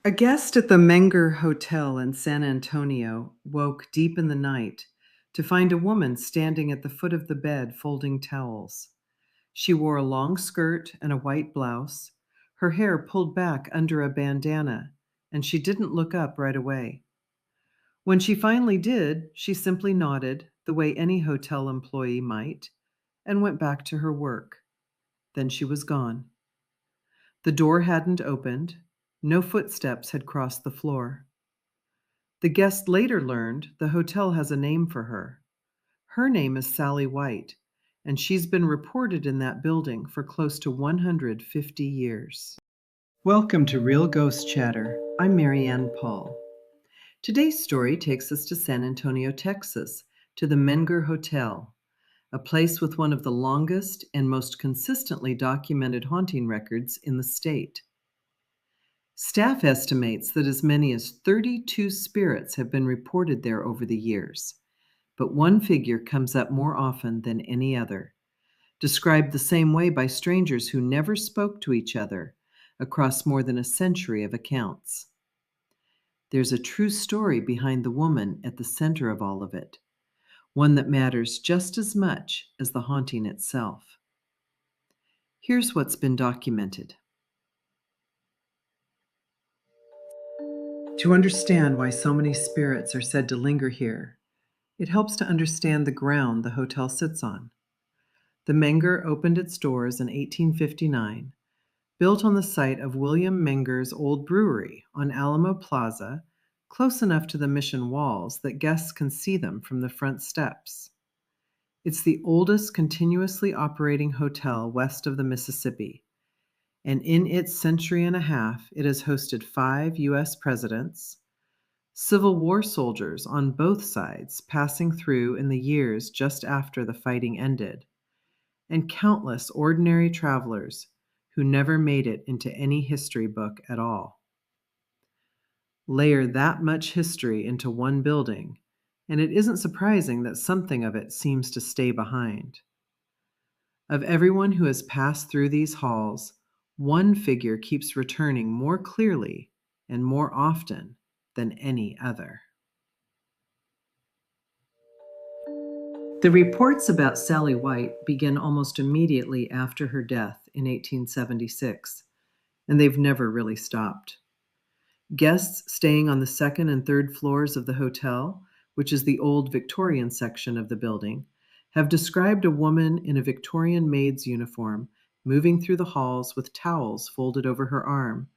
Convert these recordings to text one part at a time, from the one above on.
A guest at the Menger Hotel in San Antonio woke deep in the night to find a woman standing at the foot of the bed folding towels. She wore a long skirt and a white blouse, her hair pulled back under a bandana, and she didn't look up right away. When she finally did, she simply nodded, the way any hotel employee might, and went back to her work. Then she was gone. The door hadn't opened. No footsteps had crossed the floor. The guest later learned the hotel has a name for her. Her name is Sallie White, and she's been reported in that building for close to 150 years. Welcome to Real Ghost Chatter. I'm Marianne Paul. Today's story takes us to San Antonio, Texas, to the Menger Hotel, a place with one of the longest and most consistently documented haunting records in the state. Staff estimates that as many as 32 spirits have been reported there over the years, but one figure comes up more often than any other, described the same way by strangers who never spoke to each other across more than a century of accounts. There's a true story behind the woman at the center of all of it, one that matters just as much as the haunting itself. Here's what's been documented. To understand why so many spirits are said to linger here, it helps to understand the ground the hotel sits on. The Menger opened its doors in 1859, built on the site of William Menger's old brewery on Alamo Plaza, close enough to the Mission walls that guests can see them from the front steps. It's the oldest continuously operating hotel west of the Mississippi, and in its century and a half, it has hosted 5 U.S. presidents, Civil War soldiers on both sides passing through in the years just after the fighting ended, and countless ordinary travelers who never made it into any history book at all. Layer that much history into one building, and it isn't surprising that something of it seems to stay behind. Of everyone who has passed through these halls, one figure keeps returning more clearly and more often than any other. The reports about Sallie White begin almost immediately after her death in 1876, and they've never really stopped. Guests staying on the second and third floors of the hotel, which is the old Victorian section of the building, have described a woman in a Victorian maid's uniform moving through the halls with towels folded over her arm,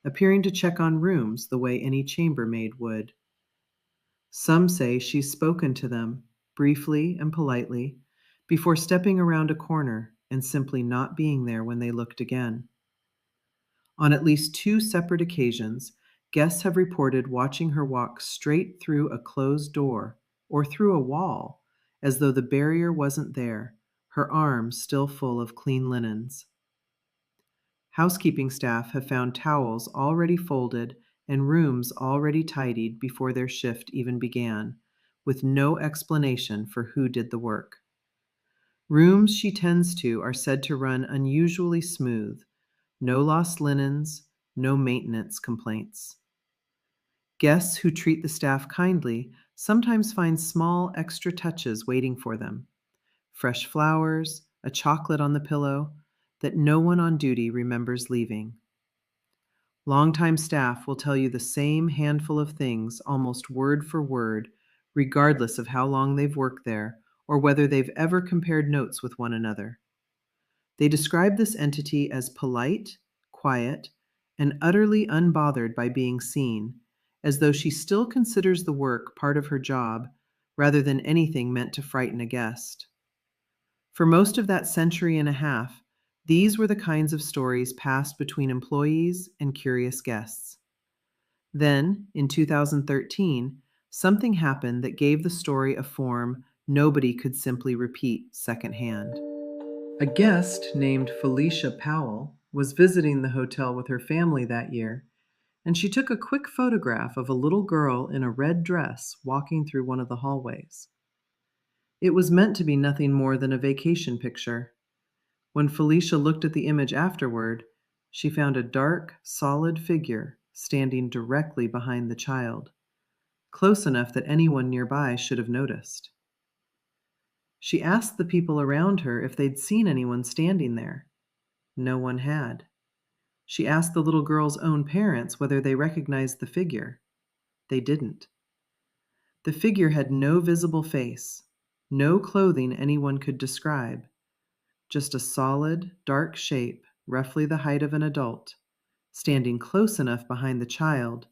appearing to check on rooms the way any chambermaid would. Some say she's spoken to them, briefly and politely, before stepping around a corner and simply not being there when they looked again. On at least 2 separate occasions, guests have reported watching her walk straight through a closed door or through a wall, as though the barrier wasn't there, her arms still full of clean linens. Housekeeping staff have found towels already folded and rooms already tidied before their shift even began, with no explanation for who did the work. Rooms she tends to are said to run unusually smooth, no lost linens, no maintenance complaints. Guests who treat the staff kindly sometimes find small extra touches waiting for them. Fresh flowers, a chocolate on the pillow, that no one on duty remembers leaving. Longtime staff will tell you the same handful of things almost word for word, regardless of how long they've worked there or whether they've ever compared notes with one another. They describe this entity as polite, quiet, and utterly unbothered by being seen, as though she still considers the work part of her job rather than anything meant to frighten a guest. For most of that century and a half, these were the kinds of stories passed between employees and curious guests. Then, in 2013, something happened that gave the story a form nobody could simply repeat secondhand. A guest named Felicia Powell was visiting the hotel with her family that year, and she took a quick photograph of a little girl in a red dress walking through one of the hallways. It was meant to be nothing more than a vacation picture. When Felicia looked at the image afterward, she found a dark, solid figure standing directly behind the child, close enough that anyone nearby should have noticed. She asked the people around her if they'd seen anyone standing there. No one had. She asked the little girl's own parents whether they recognized the figure. They didn't. The figure had no visible face, no clothing anyone could describe, just a solid, dark shape, roughly the height of an adult, standing close enough behind the child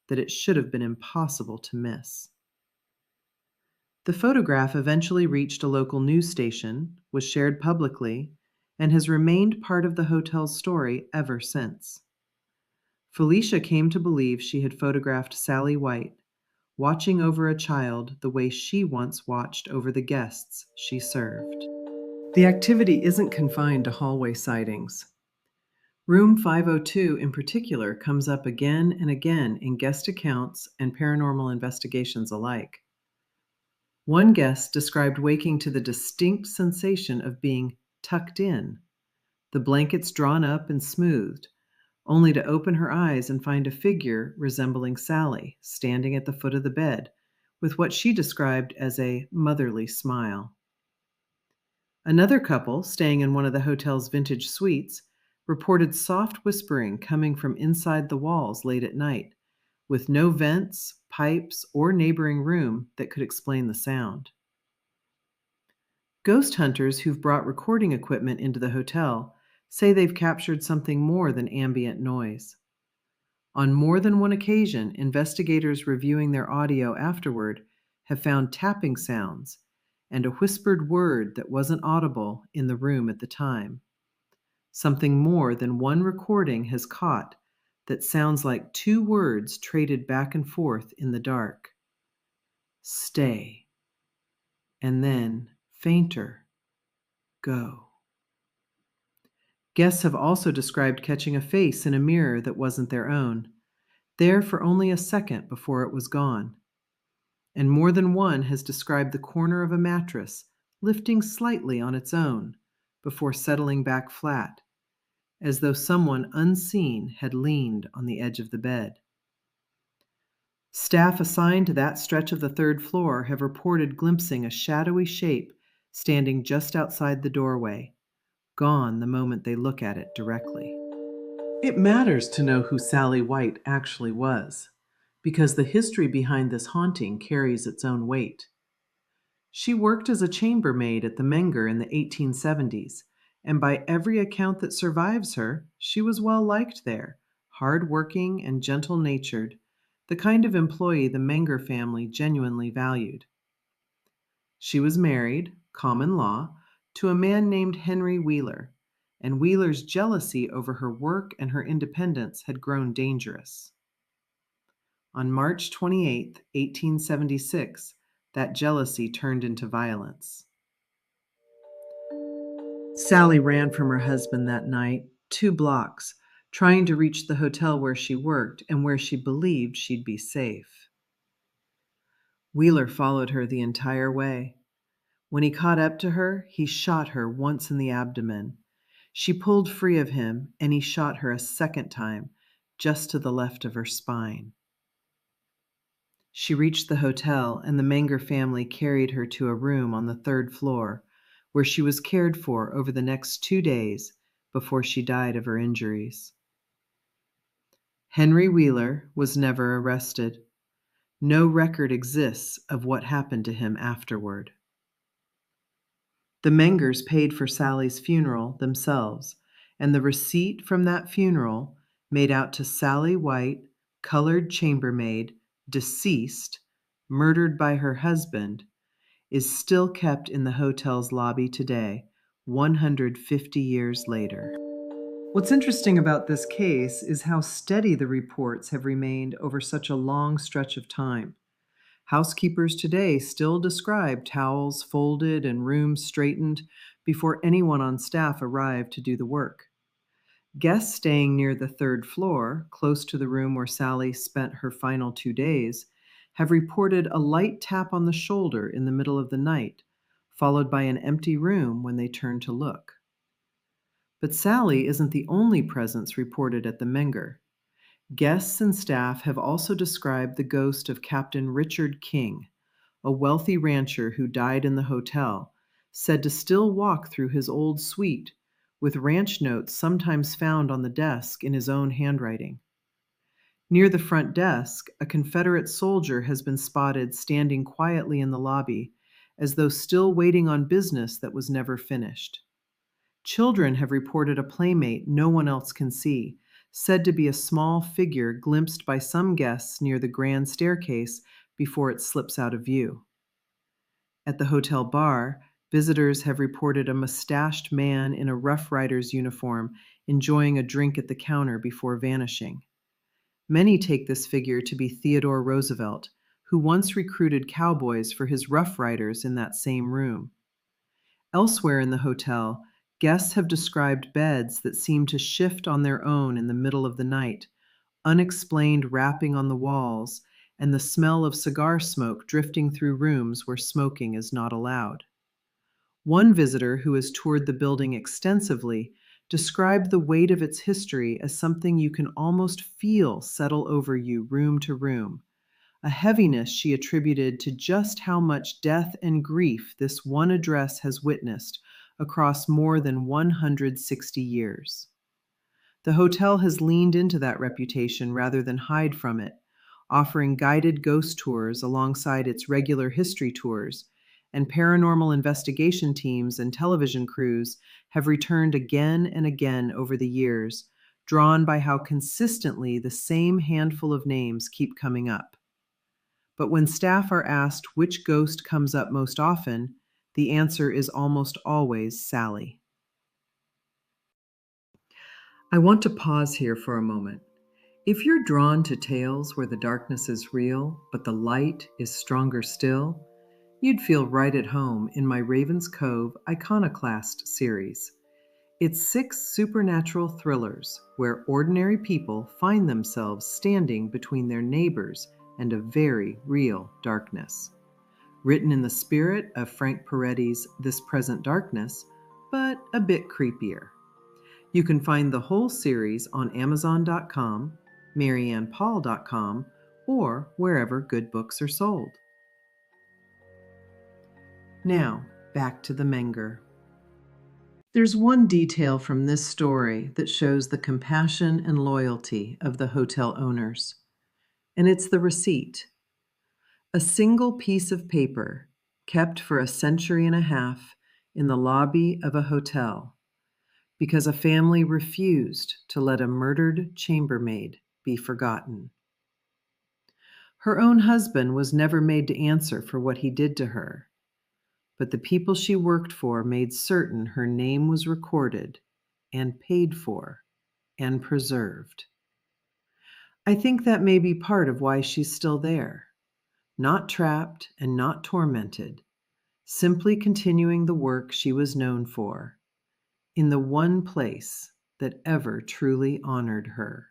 that it should have been impossible to miss. The photograph eventually reached a local news station, was shared publicly, and has remained part of the hotel's story ever since. Felicia came to believe she had photographed Sallie White, watching over a child the way she once watched over the guests she served. The activity isn't confined to hallway sightings. Room 502 in particular comes up again and again in guest accounts and paranormal investigations alike. One guest described waking to the distinct sensation of being tucked in, the blankets drawn up and smoothed, only to open her eyes and find a figure resembling Sallie standing at the foot of the bed with what she described as a motherly smile. Another couple, staying in one of the hotel's vintage suites, reported soft whispering coming from inside the walls late at night, with no vents, pipes, or neighboring room that could explain the sound. Ghost hunters who've brought recording equipment into the hotel say they've captured something more than ambient noise. On more than one occasion, investigators reviewing their audio afterward have found tapping sounds and a whispered word that wasn't audible in the room at the time. Something more than one recording has caught that sounds like two words traded back and forth in the dark. Stay. And then, fainter, go. Guests have also described catching a face in a mirror that wasn't their own, there for only a second before it was gone. And more than one has described the corner of a mattress lifting slightly on its own before settling back flat, as though someone unseen had leaned on the edge of the bed. Staff assigned to that stretch of the third floor have reported glimpsing a shadowy shape standing just outside the doorway, gone the moment they look at it directly. It matters to know who Sallie White actually was, because the history behind this haunting carries its own weight. She worked as a chambermaid at the Menger in the 1870s, and by every account that survives her, she was well liked there, hard-working and gentle-natured, the kind of employee the Menger family genuinely valued. She was married, common law, to a man named Henry Wheeler, and Wheeler's jealousy over her work and her independence had grown dangerous. On March 28, 1876, that jealousy turned into violence. Sallie ran from her husband that night, 2 blocks, trying to reach the hotel where she worked and where she believed she'd be safe. Wheeler followed her the entire way. When he caught up to her, he shot her once in the abdomen. She pulled free of him, and he shot her a second time, just to the left of her spine. She reached the hotel, and the Menger family carried her to a room on the 3rd floor, where she was cared for over the next 2 days before she died of her injuries. Henry Wheeler was never arrested. No record exists of what happened to him afterward. The Mengers paid for Sallie's funeral themselves, and the receipt from that funeral, made out to Sallie White, colored chambermaid, deceased, murdered by her husband, is still kept in the hotel's lobby today, 150 years later. What's interesting about this case is how steady the reports have remained over such a long stretch of time. Housekeepers today still describe towels folded and rooms straightened before anyone on staff arrived to do the work. Guests staying near the 3rd floor, close to the room where Sallie spent her final 2 days, have reported a light tap on the shoulder in the middle of the night, followed by an empty room when they turn to look. But Sallie isn't the only presence reported at the Menger. Guests and staff have also described the ghost of Captain Richard King, a wealthy rancher who died in the hotel, said to still walk through his old suite, with ranch notes sometimes found on the desk in his own handwriting. Near the front desk, a Confederate soldier has been spotted standing quietly in the lobby, as though still waiting on business that was never finished. Children have reported a playmate no one else can see, said to be a small figure glimpsed by some guests near the grand staircase before it slips out of view. At the hotel bar, visitors have reported a mustached man in a Rough Rider's uniform enjoying a drink at the counter before vanishing. Many take this figure to be Theodore Roosevelt, who once recruited cowboys for his Rough Riders in that same room. Elsewhere in the hotel, guests have described beds that seem to shift on their own in the middle of the night, unexplained rapping on the walls, and the smell of cigar smoke drifting through rooms where smoking is not allowed. One visitor who has toured the building extensively described the weight of its history as something you can almost feel settle over you room to room, a heaviness she attributed to just how much death and grief this one address has witnessed across more than 160 years. The hotel has leaned into that reputation rather than hide from it, offering guided ghost tours alongside its regular history tours, and paranormal investigation teams and television crews have returned again and again over the years, drawn by how consistently the same handful of names keep coming up. But when staff are asked which ghost comes up most often, the answer is almost always Sallie. I want to pause here for a moment. If you're drawn to tales where the darkness is real, but the light is stronger still, you'd feel right at home in my Raven's Cove Iconoclast series. It's 6 supernatural thrillers where ordinary people find themselves standing between their neighbors and a very real darkness. Written in the spirit of Frank Peretti's This Present Darkness, but a bit creepier. You can find the whole series on Amazon.com, MariannePaul.com, or wherever good books are sold. Now, back to the Menger. There's one detail from this story that shows the compassion and loyalty of the hotel owners, and it's the receipt. A single piece of paper kept for a century and a half in the lobby of a hotel because a family refused to let a murdered chambermaid be forgotten. Her own husband was never made to answer for what he did to her, but the people she worked for made certain her name was recorded and paid for and preserved. I think that may be part of why she's still there, not trapped and not tormented, simply continuing the work she was known for, in the one place that ever truly honored her.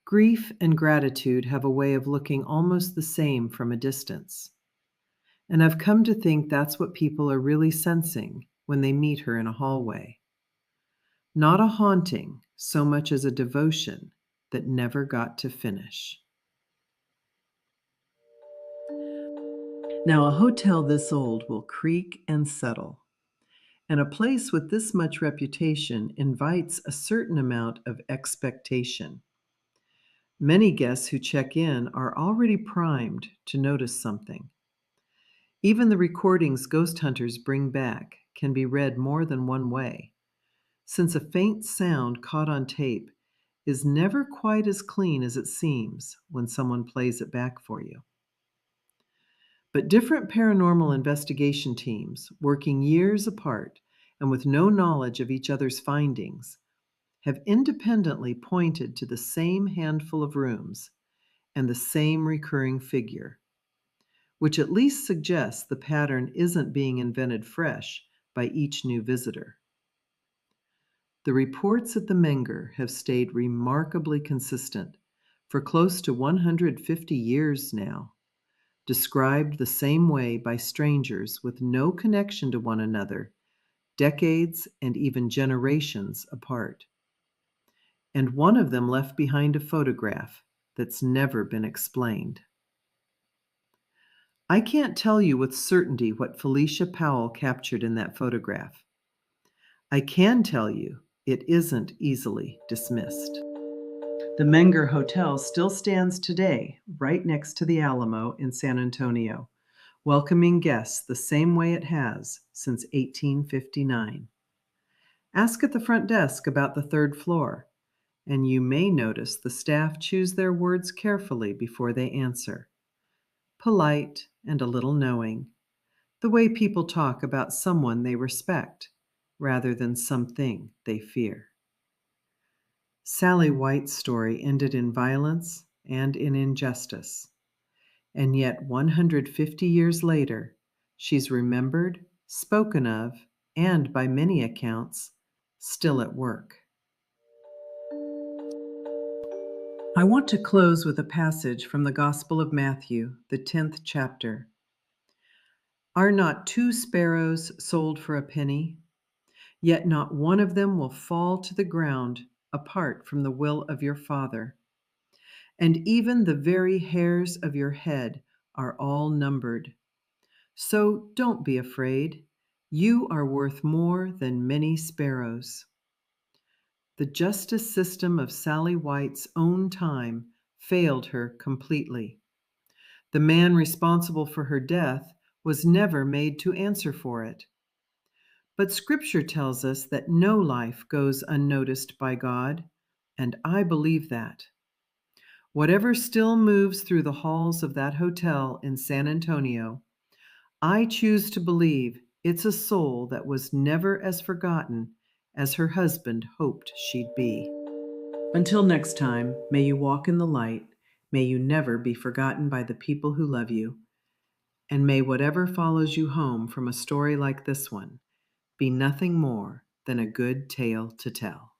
Grief and gratitude have a way of looking almost the same from a distance. And I've come to think that's what people are really sensing when they meet her in a hallway. Not a haunting so much as a devotion that never got to finish. Now, a hotel this old will creak and settle, and a place with this much reputation invites a certain amount of expectation. Many guests who check in are already primed to notice something. Even the recordings ghost hunters bring back can be read more than one way, since a faint sound caught on tape is never quite as clean as it seems when someone plays it back for you. But different paranormal investigation teams, working years apart and with no knowledge of each other's findings, have independently pointed to the same handful of rooms and the same recurring figure, which at least suggests the pattern isn't being invented fresh by each new visitor. The reports at the Menger have stayed remarkably consistent for close to 150 years now, described the same way by strangers with no connection to one another, decades and even generations apart. and one of them left behind a photograph that's never been explained. I can't tell you with certainty what Felicia Powell captured in that photograph. I can tell you it isn't easily dismissed. The Menger Hotel still stands today, right next to the Alamo in San Antonio, welcoming guests the same way it has since 1859. Ask at the front desk about the third floor, and you may notice the staff choose their words carefully before they answer. Polite and a little knowing, the way people talk about someone they respect rather than something they fear. Sallie White's story ended in violence and in injustice, and yet 150 years later, she's remembered, spoken of, and by many accounts, still at work. I want to close with a passage from the Gospel of Matthew, the 10th chapter. Are not 2 sparrows sold for a penny? Yet not one of them will fall to the ground apart from the will of your Father. And even the very hairs of your head are all numbered. So don't be afraid. You are worth more than many sparrows. The justice system of Sallie White's own time failed her completely. The man responsible for her death was never made to answer for it. But Scripture tells us that no life goes unnoticed by God, and I believe that. Whatever still moves through the halls of that hotel in San Antonio, I choose to believe it's a soul that was never as forgotten as her husband hoped she'd be. Until next time, may you walk in the light, may you never be forgotten by the people who love you, and may whatever follows you home from a story like this one be nothing more than a good tale to tell.